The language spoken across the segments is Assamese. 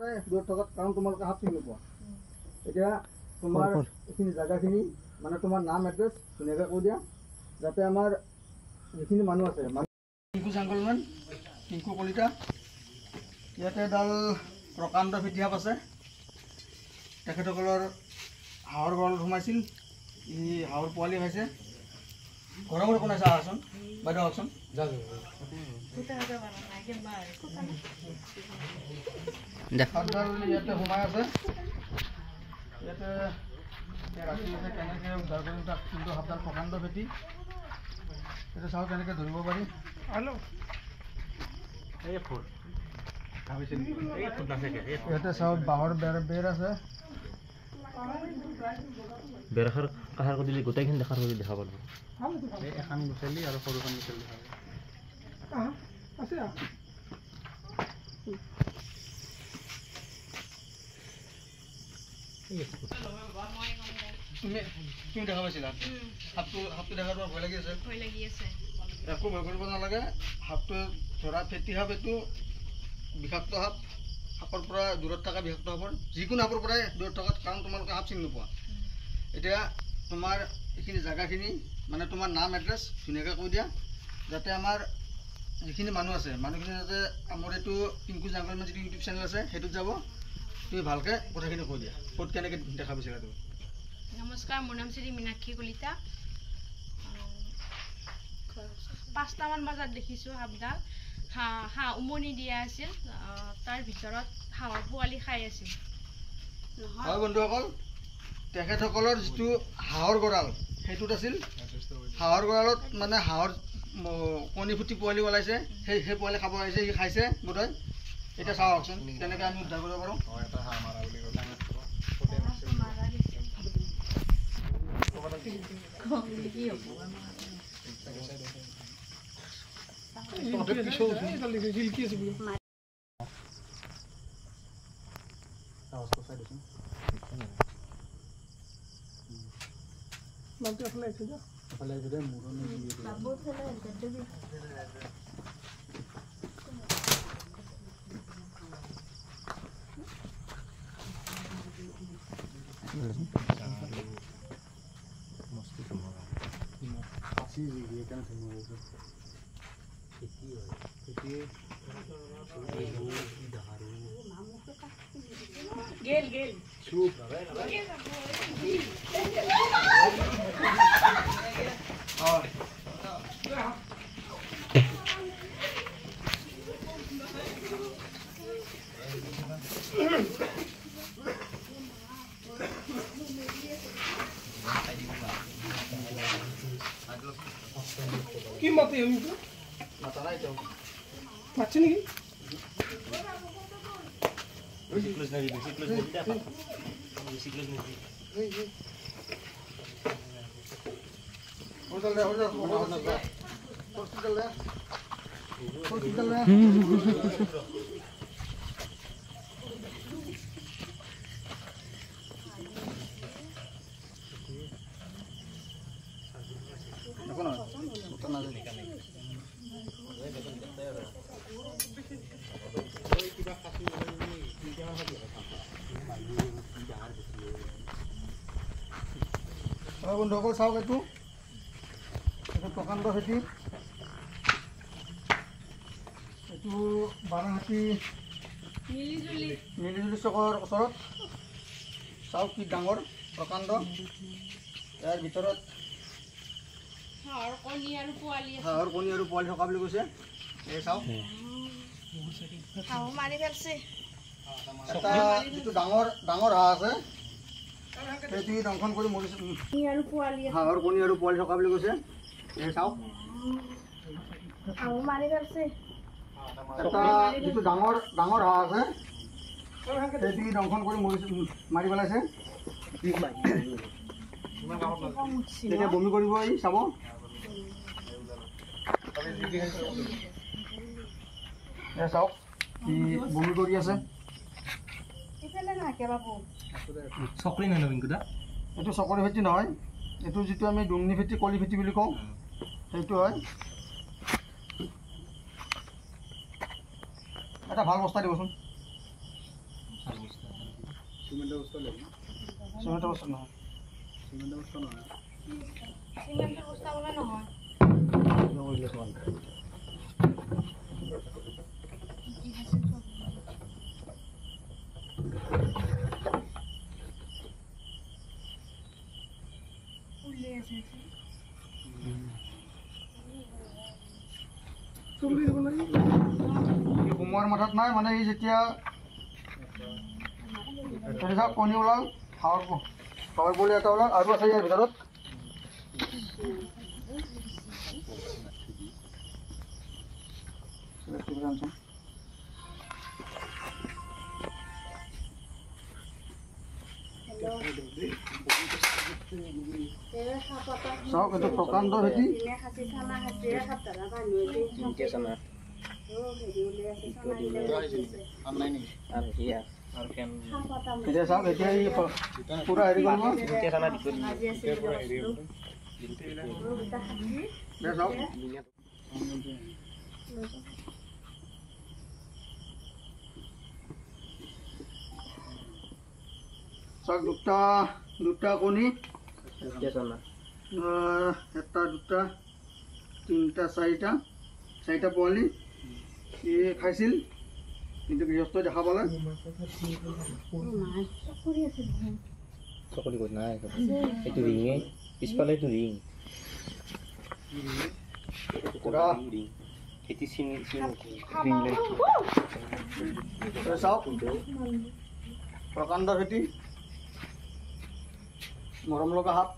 দূৰত থকাত কাৰণ তোমালোকে হাত চিনি নোপোৱা। এতিয়া তোমাৰ এইখিনি জেগাখিনি মানে তোমাৰ নাম এড্ৰেছ ধুনীয়াকৈ কৈ দিয়া, যাতে আমাৰ যিখিনি মানুহ আছে টিংকু চাংকলমেন, টিংকু কলিতা, ইয়াতে এডাল প্ৰকাণ্ড ফিটিসাপ আছে, তেখেতসকলৰ হাঁহৰ গঁৰালত সোমাইছিল, ই হাঁহৰ পোৱালি খাইছে। ঘৰৰ ঘৰত কোনে চাহ আহচোন বাইদেউ আহকচোন। ইয়াতে সোমাই আছে, ইয়াতে ৰাখি আছে কেনেকৈ উদ্ধাৰ কৰিম তাক, কিন্তু সাপডাল প্ৰকাণ্ড ফেটি। এইটো চাওক কেনেকৈ ধৰিব পাৰি। ইয়াতে চাওক বাঁহৰ বেৰ আছে, বেৰখাৰ কাষাৰ কৰি দিলে গোটেইখিনি দেখাৰ কৰি দেখা পাব। এখন গুচালি আৰু সৰুখন গুচালি আছে। তুমি দেখা পাইছিলা সাপটো দেখাৰ পৰা ভয় লাগি আছে? একো ভয় কৰিব নালাগে। সাপটো ধৰা ফেটি সাপ, এইটো বিষাক্ত সাপ, সাপৰ পৰা দূৰত থকা বিষাক্ত সাপৰ, যিকোনো সাপৰ পৰাই দূৰত থকাত, কাৰণ তোমালোকে সাপ চিনি নোপোৱা। এতিয়া তোমাৰ এইখিনি জেগাখিনি মানে তোমাৰ নাম এড্ৰেছ ধুনীয়াকৈ কৈ দিয়া, যাতে আমাৰ যিখিনি মানুহ আছে মানুহখিনি যাতে আমাৰ এইটো টিংকু চাংকলমেন যিটো ইউটিউব চেনেল আছে সেইটোত যাব। তুমি ভালকৈ কথাখিনি কৈ দিয়া, ক'ত কেনেকৈ দেখা পাইছিলা তুমি? নমস্কাৰ, মোৰ নাম শ্ৰী মীনাক্ষী কলিতা। 5টামান বজাত দেখিছোঁ সাপডাল হাঁহ উমনি দিয়া আছিল, তাৰ ভিতৰত হাঁহৰ পোৱালি খাই আছিল। হয় বন্ধুসকল, তেখেতসকলৰ যিটো হাঁহৰ গঁৰাল সেইটোত আছিল, হাঁহৰ গঁৰালত মানে হাঁহৰ কণী ফুটি পোৱালি ওলাইছে, সেই পোৱালি খাব আহিছে, সি খাইছে বোধহয়। এতিয়া চাওকচোন কেনেকৈ আমি উদ্ধাৰ কৰিব পাৰোঁ। কি মাতে মাতা নাই তেওঁ মাতছে নেকি? বন্ধুসকল চাওক, এইটো প্ৰকাণ্ড খেতি, এইটো বাৰাহাটী মিলিজুলি চকৰ ওচৰত। চাওক কি ডাঙৰ প্ৰকাণ্ড, ইয়াৰ ভিতৰত হাঁহৰ কণী আৰু পোৱালি থকা বুলি কৈছে। এই চাওক এটা যিটো ডাঙৰ হাঁহ আছে সেইটো দংশন কৰি মৰিছে, হাঁহৰ কণী আৰু পোৱালি থকা বুলি কৈছে। এই চাওক এটা যিটো ডাঙৰ হাঁহ আছে সেইটো দংশন কৰি মাৰি পেলাইছে। তেতিয়া বমি কৰিব ই চাব। চাওক ই বমি কৰি আছে। চকৰি নহয় নবীনকুদা, এইটো চকৰি ফেটি নহয়, এইটো যিটো আমি ডুংনি ফেটি কলি ফেটি বুলি কওঁ সেইটো হয়। এটা ভাল বস্তা দিবচোন। চিমেণ্টৰ বস্তা নহয়। চিমেণ্টৰ বস্তা নহয়। চিমেণ্টৰ বস্তা বোলে নহয়। কোমোৱাৰ মাথাত নাই মানে এই যেতিয়া কণী ওলাল খাৱাৰ বলি এটা ওলাল আৰু আছে ইয়াৰ ভিতৰত চাওক এইটো প্ৰকাণ্ড ভেটি এতিয়া চাওক এতিয়া এই পুৰা হেৰি কৰিব চাওক চাওক দুটা কণী এটা দুটা তিনিটা চাৰিটা পোৱালি এই খাইছিল কিন্তু গৃহস্থই দেখা পালে চকলি ক'ত নাই এইটো ৰিঙে পিছফালে এইটো ৰিং চাওক প্ৰকাণ্ড খেতি মৰম লগা হাত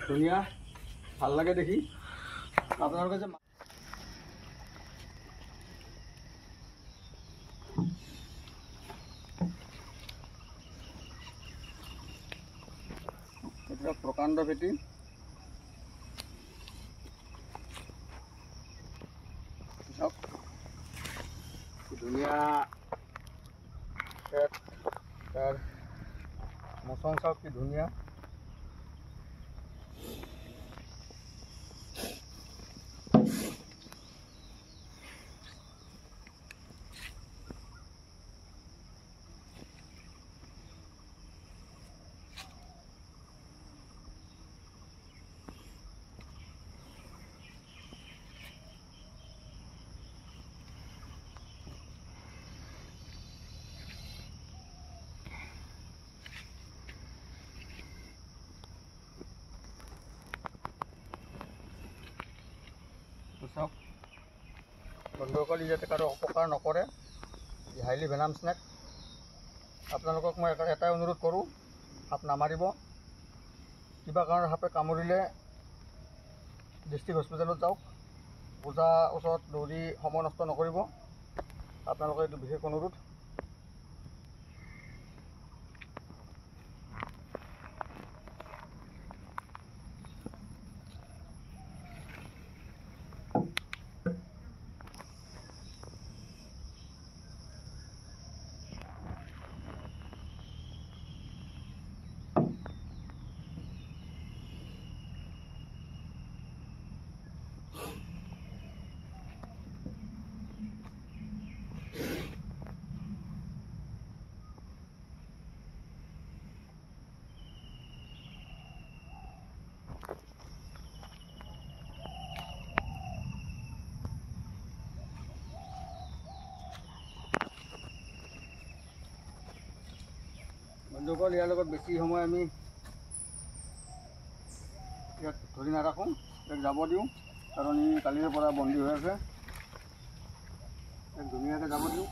ধুনীয়া ভাল লাগে দেখি আপোনালোকে যে এটা প্ৰকাণ্ড খেতি চাওক ধুনীয়া তাৰ মচন চাওক কি ধুনীয়া চাওক বন্ধুসকল যাতে কাৰো অপকাৰ নকৰে হাইলি ভেনাম স্নেক আপোনালোকক মই এটাই অনুৰোধ কৰোঁ সাপ নামাৰিব কিবা কাৰণত সাপে কামুৰিলে ডিষ্ট্ৰিক্ট হস্পিটেলত যাওক ওজা ওচৰত দৌৰি সময় নষ্ট নকৰিব আপোনালোকৰ এইটো বিশেষ অনুৰোধ বন্ধুসকল ইয়াৰ লগত বেছি সময় আমি ইয়াক ধৰি নাৰাখোঁ ইয়াক যাব দিওঁ কাৰণ ই কালিৰে পৰা বন্দী হৈ আছে ইয়াক ধুনীয়াকৈ যাব দিওঁ